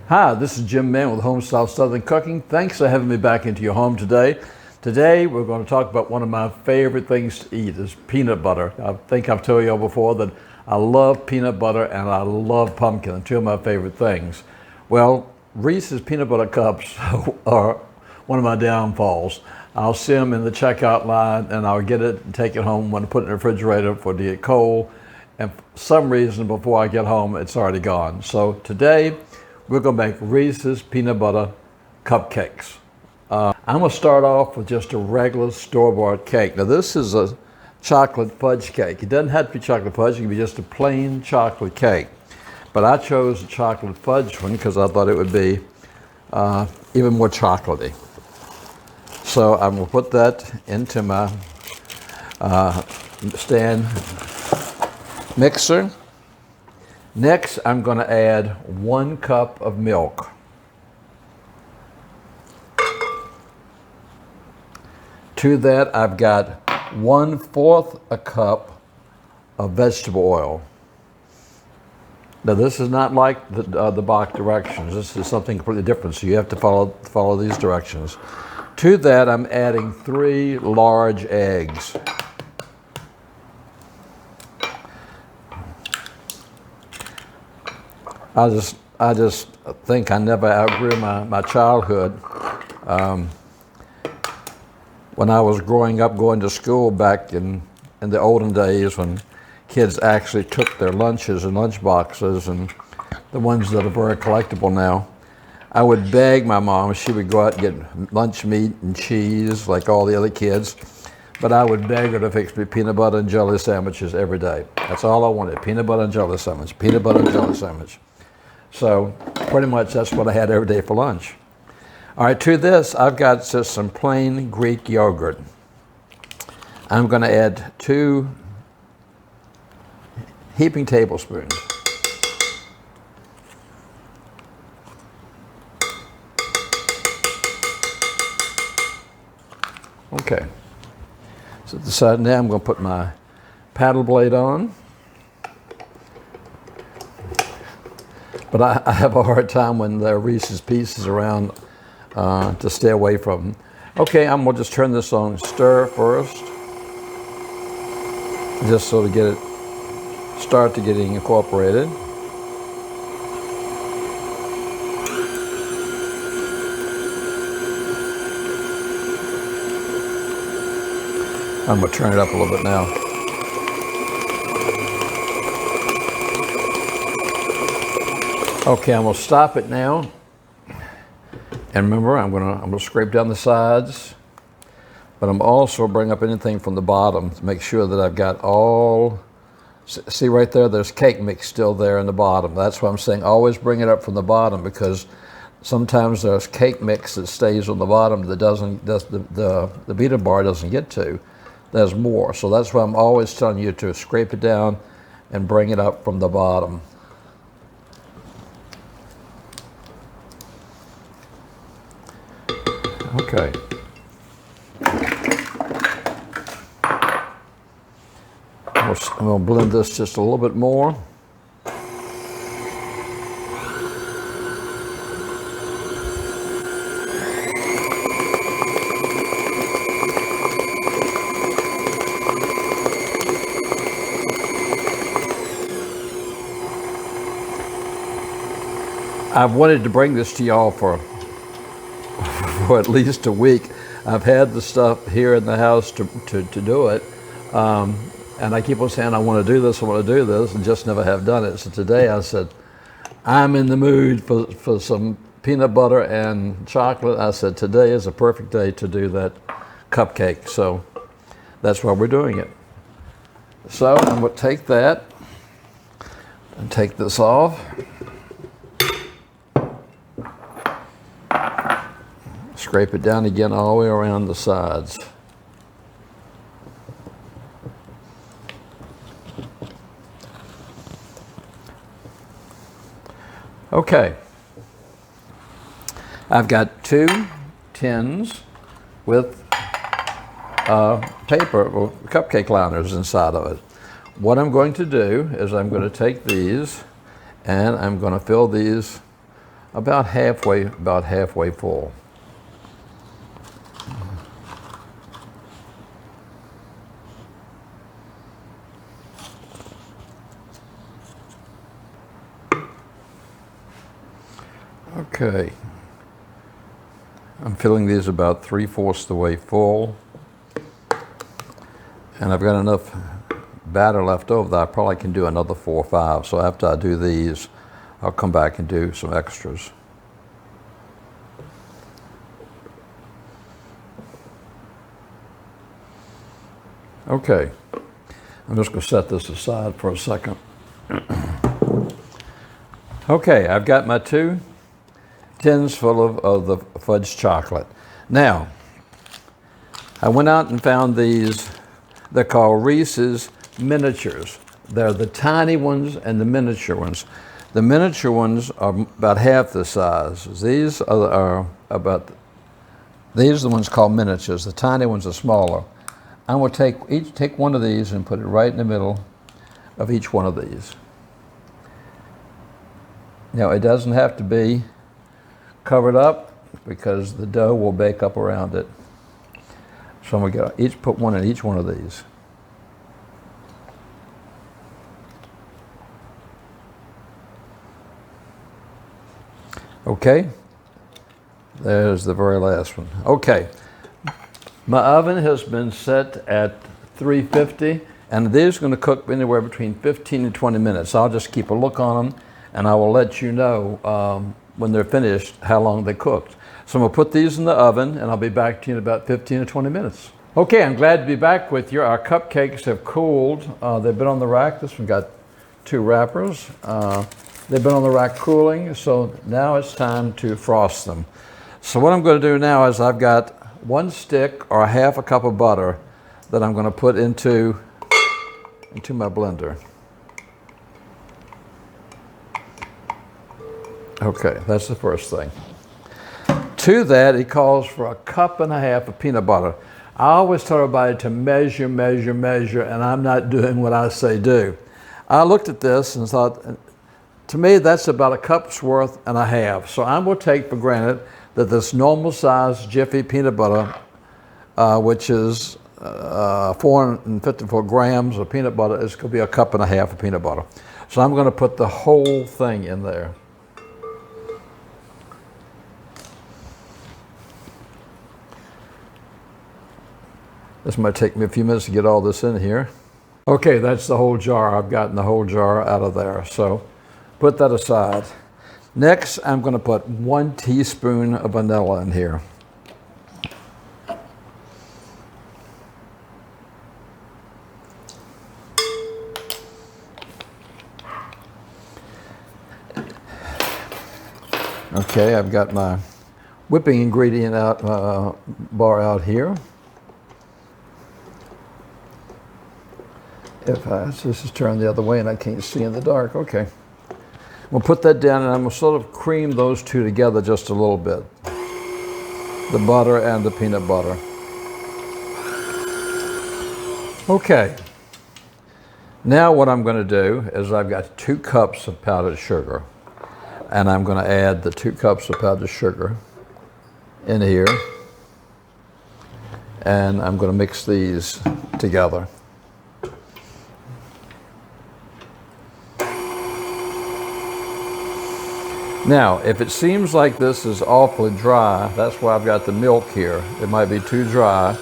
Hi, this is Jim Mann with Homestyle Southern Cooking. Thanks for having me back into your home today. Today we're going to talk about one of my favorite things to eat is peanut butter. I think I've told you all before that I love peanut butter and I love pumpkin. They're two of my favorite things. Well, Reese's peanut butter cups are one of my downfalls. I'll see them in the checkout line and I'll get it and take it home when I put it in the refrigerator for it to get cold. And for some reason before I get home it's already gone. So today we're going to make Reese's peanut butter cupcakes. I'm going to start off with just a regular store-bought cake. Now this is a chocolate fudge cake. It doesn't have to be chocolate fudge, it can be just a plain chocolate cake. But I chose a chocolate fudge one because I thought it would be even more chocolatey. So I'm going to put that into my stand mixer. Next, I'm going to add 1 cup of milk. To that, I've got 1/4 a cup of vegetable oil. Now, this is not like the box directions. This is something completely different, so you have to follow these directions. To that, I'm adding 3 large eggs. I just think I never outgrew my childhood. When I was growing up, going to school back in the olden days when kids actually took their lunches and lunch boxes and the ones that are very collectible now, I would beg my mom. She would go out and get lunch meat and cheese like all the other kids, but I would beg her to fix me peanut butter and jelly sandwiches every day. That's all I wanted, peanut butter and jelly sandwich, peanut butter and jelly sandwich. So pretty much that's what I had every day for lunch. All right, to this, I've got just some plain Greek yogurt. I'm going to add 2 heaping tablespoons. Okay. So at the side now, I'm going to put my paddle blade on. But I have a hard time when there are Reese's Pieces around to stay away from them. Okay, I'm gonna just turn this on stir first, just so to get it, start to getting incorporated. I'm gonna turn it up a little bit now. Okay, I'm gonna stop it now. And remember, I'm gonna scrape down the sides, but I'm also bring up anything from the bottom to make sure that I've got all, see right there, there's cake mix still there in the bottom. That's why I'm saying always bring it up from the bottom, because sometimes there's cake mix that stays on the bottom that the beater bar doesn't get to. There's more, so that's why I'm always telling you to scrape it down and bring it up from the bottom. Okay. I'm going to blend this just a little bit more. I've wanted to bring this to y'all for at least a week. I've had the stuff here in the house to do it, and I keep on saying I want to do this, and just never have done it. So today I said, I'm in the mood for some peanut butter and chocolate. I said today is a perfect day to do that cupcake, so that's why we're doing it. So I'm going to take that and take this off. Scrape it down again all the way around the sides. Okay. I've got 2 tins with paper or cupcake liners inside of it. What I'm going to do is I'm going to take these and I'm going to fill these about halfway full. Okay, I'm filling these about 3/4 the way full, and I've got enough batter left over that I probably can do another 4 or 5. So after I do these, I'll come back and do some extras. Okay, I'm just going to set this aside for a second. Okay, I've got my 2 tins full of the fudge chocolate. Now, I went out and found these. They're called Reese'S miniatures. They're the tiny ones and the miniature ones. The miniature ones are about half the size. These are the ones called miniatures. The tiny ones are smaller. I'm going to take one of these and put it right in the middle of each one of these. Now, it doesn't have to be covered up because the dough will bake up around it. So I'm going to put one in each one of these. Okay, there's the very last one. Okay, my oven has been set at 350, and these are going to cook anywhere between 15 and 20 minutes. I'll just keep a look on them, and I will let you know when they're finished how long they cooked. So I'm going to put these in the oven, and I'll be back to you in about 15 or 20 minutes. Okay, I'm glad to be back with you. Our cupcakes have cooled. They've been on the rack. This one got 2 wrappers. They've been on the rack cooling, so now it's time to frost them. So what I'm going to do now is I've got 1 stick or 1/2 cup of butter that I'm going to put into my blender. Okay, that's the first thing. To that, it calls for 1.5 cups of peanut butter. I always tell everybody to measure, measure, measure, and I'm not doing what I say do. I looked at this and thought, to me, that's about 1.5 cups. So I'm going to take for granted that this normal size Jiffy peanut butter, which is 454 grams of peanut butter, is going to be 1.5 cups of peanut butter. So I'm going to put the whole thing in there. This might take me a few minutes to get all this in here. Okay, that's the whole jar. I've gotten the whole jar out of there. So put that aside. Next, I'm going to put 1 teaspoon of vanilla in here. Okay, I've got my whipping ingredient bar out here. This is turned the other way and I can't see in the dark. Okay. We'll put that down and I'm going to sort of cream those two together just a little bit. The butter and the peanut butter. Okay. Now what I'm going to do is I've got 2 cups of powdered sugar. And I'm going to add the 2 cups of powdered sugar in here. And I'm going to mix these together. Now, if it seems like this is awfully dry, that's why I've got the milk here. It might be too dry,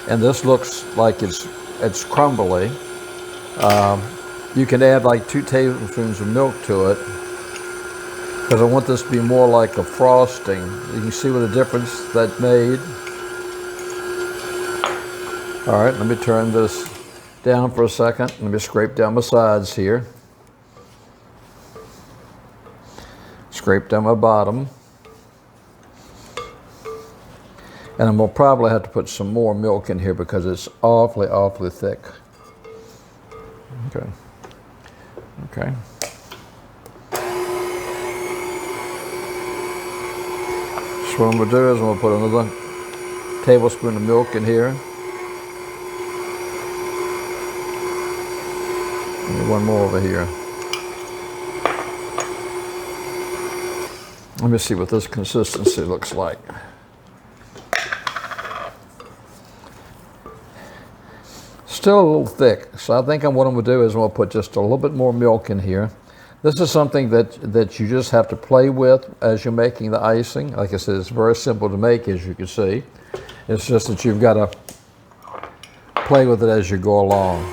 and this looks like it's crumbly. You can add like 2 tablespoons of milk to it, because I want this to be more like a frosting. You can see what a difference that made. All right, let me turn this down for a second. Let me scrape down my sides here. Scrape down my bottom. And I'm going to probably have to put some more milk in here because it's awfully, awfully thick. Okay. Okay. So what I'm going to do is I'm going to put another tablespoon of milk in here. And one more over here. Let me see what this consistency looks like. Still a little thick, so I think what I'm going to do is I'm going to put just a little bit more milk in here. This is something that you just have to play with as you're making the icing. Like I said, it's very simple to make, as you can see. It's just that you've got to play with it as you go along.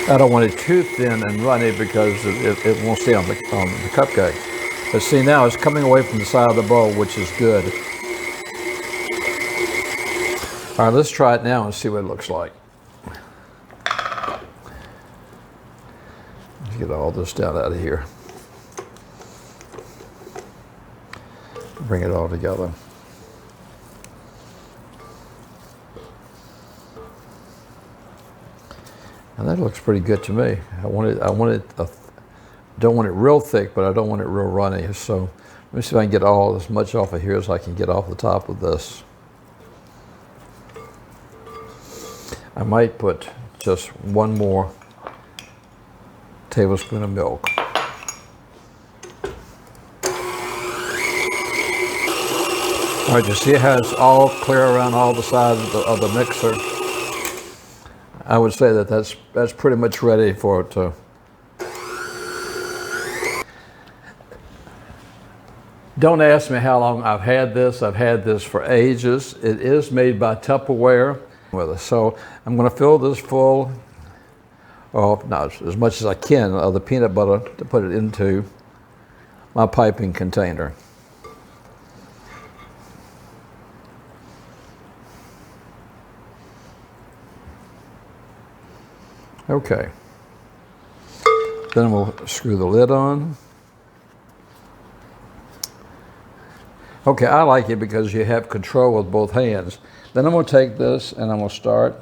I don't want it too thin and runny because it won't stay on the cupcake. But see, now it's coming away from the side of the bowl, which is good. All right, let's try it now and see what it looks like. Let's get all this down out of here. Bring it all together. And that looks pretty good to me. Don't want it real thick, but I don't want it real runny. So let me see if I can get as much off of here as I can get off the top of this. I might put just one more tablespoon of milk. All right, you see how it's all clear around all the sides of the mixer? I would say that's pretty much ready for it to. Don't ask me how long I've had this. I've had this for ages. It is made by Tupperware. So I'm going to fill this full, not as much as I can, of the peanut butter to put it into my piping container. Okay. Then we'll screw the lid on. Okay, I like it because you have control with both hands. Then I'm going to take this and I'm going to start.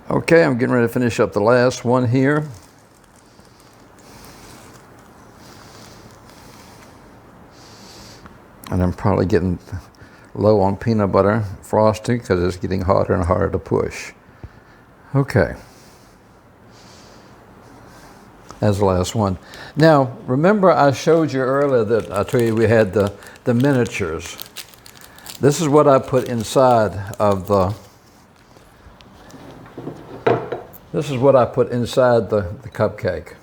Okay, I'm getting ready to finish up the last one here. And I'm probably getting low on peanut butter frosting because it's getting harder and harder to push. Okay. That's the last one. Now, remember I showed you earlier that I told you we had the miniatures. This is what I put inside of the cupcake.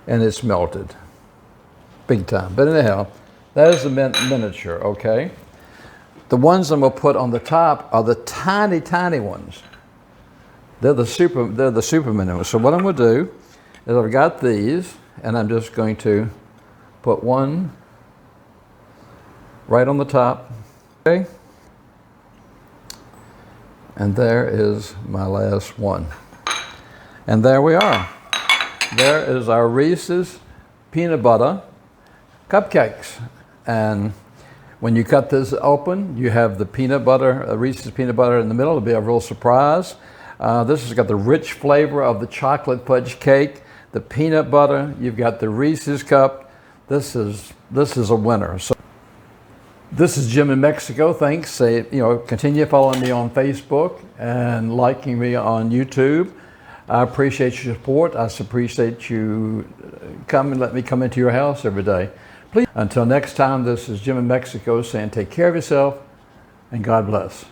And it's melted. Big time. But anyhow, that is the miniature, okay? The ones I'm going to put on the top are the tiny, tiny ones. They're the super mini. So what I'm going to do is I've got these, and I'm just going to put one right on the top, okay? And there is my last one. And there we are. There is our Reese'S peanut butter cupcakes. And when you cut this open, you have the peanut butter, Reese'S peanut butter in the middle. It'll be a real surprise. This has got the rich flavor of the chocolate fudge cake, the peanut butter. You've got the Reese'S cup. This is a winner. So this is Jim in Mexico. Thanks. Continue following me on Facebook and liking me on YouTube. I appreciate your support. I appreciate you let me come into your house every day. Please, until next time, this is Jim in Mexico saying take care of yourself and God bless.